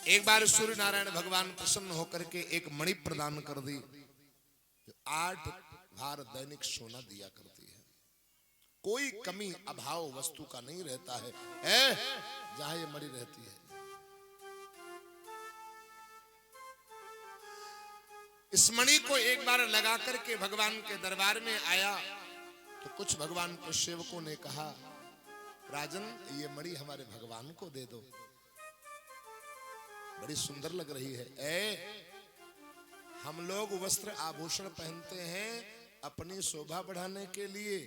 एक बार सूर्य नारायण भगवान प्रसन्न होकर के एक मणि प्रदान कर दी, 8 भार दैनिक सोना दिया करती है। कोई कमी अभाव वस्तु का नहीं रहता है जहां ये मणि रहती है। इस मणि को एक बार लगा करके भगवान के दरबार में आया तो कुछ भगवान के सेवकों ने कहा, राजन ये मणि हमारे भगवान को दे दो, बड़ी सुंदर लग रही है। हम लोग वस्त्र आभूषण पहनते हैं अपनी शोभा बढ़ाने के लिए,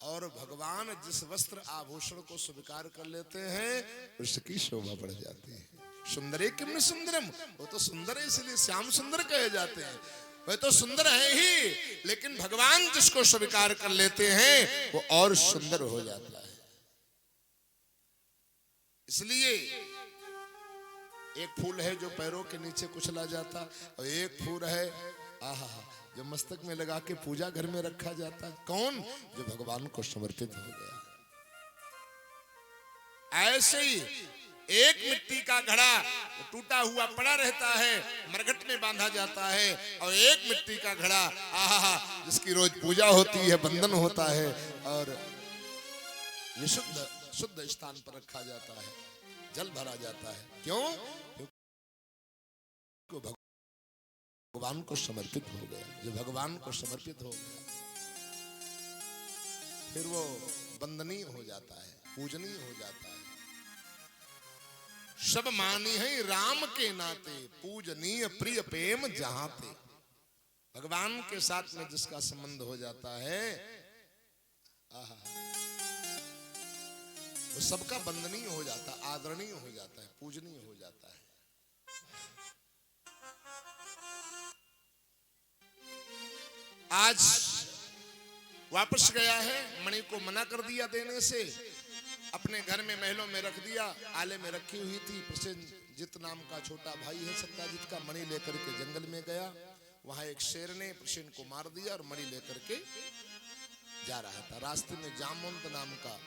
और भगवान जिस वस्त्र आभूषण को स्वीकार कर लेते हैं उसकी शोभा बढ़ जाती है। सुंदरे किम सुंदरम, वो तो सुंदर है इसलिए श्याम सुंदर कहे जाते हैं। वह तो सुंदर है ही, लेकिन भगवान जिसको स्वीकार कर लेते हैं वो और सुंदर हो जाता है। इसलिए एक फूल है जो पैरों के नीचे कुचला जाता, और एक फूल है आहा जो मस्तक में लगा के पूजा घर में रखा जाता। कौन? जो भगवान को समर्पित हो गया। ऐसे ही एक मिट्टी का घड़ा टूटा हुआ पड़ा रहता है, मरघट में बांधा जाता है, और एक मिट्टी का घड़ा आहा जिसकी रोज पूजा होती है, बंधन होता है, और विशुद्ध शुद्ध स्थान पर रखा जाता है, जल भरा जाता है। क्यों? क्योंकि भगवान को समर्पित हो गया। जो भगवान को समर्पित हो गया फिर वो वंदनीय हो जाता है, पूजनीय हो जाता है। सब मानी है राम के नाते, पूजनीय प्रिय प्रेम जहां पे। भगवान के साथ में जिसका संबंध हो जाता है आहा वो सबका वंदनीय हो जाता है, आदरणीय हो जाता है, पूजनीय हो जाता है। आज वापस गया है, मणि को मना कर दिया देने से, अपने घर में महलों में रख दिया। आले में रखी हुई थी। प्रसेनजित नाम का छोटा भाई है सत्याजित का, मणि लेकर के जंगल में गया। वहां एक शेर ने प्रसेन को मार दिया और मणि लेकर के जा रहा था। रास्ते में जामवंत नाम का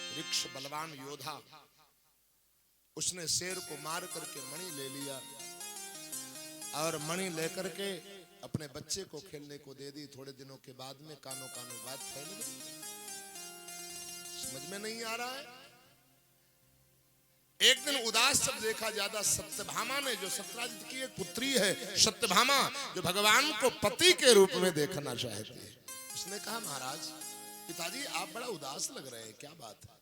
वृक्ष बलवान योद्धा, उसने शेर को मार करके मणि ले लिया, और मणि लेकर के अपने बच्चे को खेलने को दे दी। थोड़े दिनों के बाद में कानों कानों बात फैल गई। समझ में नहीं आ रहा है। एक दिन उदास सब देखा ज्यादा सत्यभामा ने, जो सत्याजित की एक पुत्री है सत्यभामा, जो भगवान को पति के रूप में देखना चाहती है, उसने कहा, महाराज पिताजी आप बड़ा उदास लग रहे हैं, क्या बात है?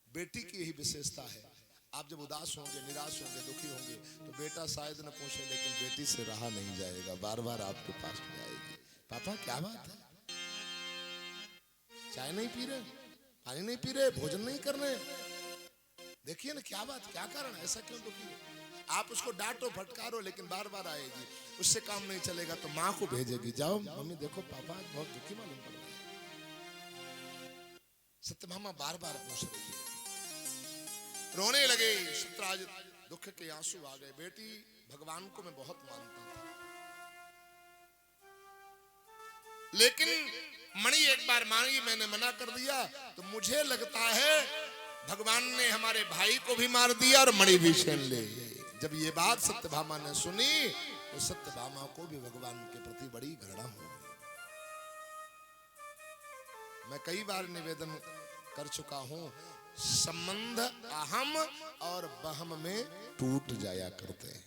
बेटी की यही विशेषता है, आप जब उदास होंगे, निराश होंगे, दुखी होंगे तो बेटा शायद न पूछे, लेकिन बेटी से रहा नहीं जाएगा, बार बार आपके पास में आएगी। पापा क्या बात है? चाय नहीं पी रहे, पानी नहीं पी रहे, भोजन नहीं कर रहे, देखिए ना क्या बात, क्या कारण, ऐसा क्यों दुखी है? आप उसको डांटो फटकारो लेकिन बार बार आएगी, उससे काम नहीं चलेगा तो माँ को भेजेगी, जाओ मम्मी देखो पापा बहुत दुखी मालूम पड़ रहा है। सत्यभामा बार बार पूछ रही है, रोने लगे। सत्याजित दुख के आंसू आ गए। बेटी भगवान को मैं बहुत मानता था, लेकिन मणि एक बार मांगी, मैंने मना कर दिया, तो मुझे लगता है भगवान ने हमारे भाई को भी मार दिया और मणि भी छीन ले। जब ये बात सत्यभामा ने सुनी तो सत्यभामा को भी भगवान के प्रति बड़ी घृणा हो गई। मैं कई बार निवेदन कर चुका हूं, संबंध अहम और बहम में टूट जाया करते हैं।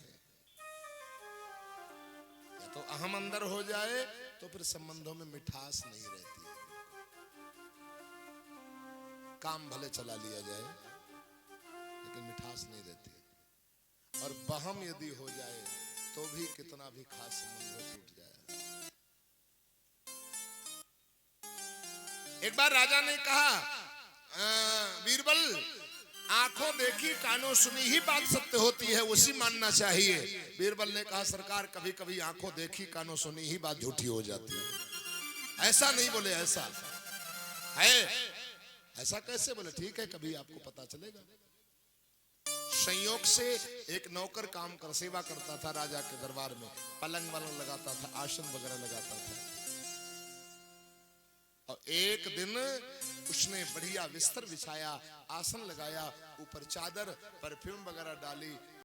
या तो अहम अंदर हो जाए तो फिर संबंधों में मिठास नहीं रहती है। काम भले चला लिया जाए लेकिन मिठास नहीं रहती है। और बहम यदि हो जाए तो भी कितना भी खास संबंध टूट जाए। एक बार राजा ने कहा, बीरबल आंखों देखी कानों सुनी ही बात सत्य होती है, उसी मानना चाहिए। बीरबल ने कहा, सरकार कभी कभी आंखों देखी कानों सुनी ही बात झूठी हो जाती है। ऐसा नहीं बोले, ऐसा है, ऐसा कैसे बोले? ठीक है, कभी आपको पता चलेगा। संयोग से एक नौकर काम कर सेवा करता था राजा के दरबार में, पलंग वलंग लगाता था, आसन वगैरह लगाता था। और एक दिन उसने बढ़िया बिस्तर बिछाया, आसन लगाया, ऊपर चादर, परफ्यूम वगैरह डाली,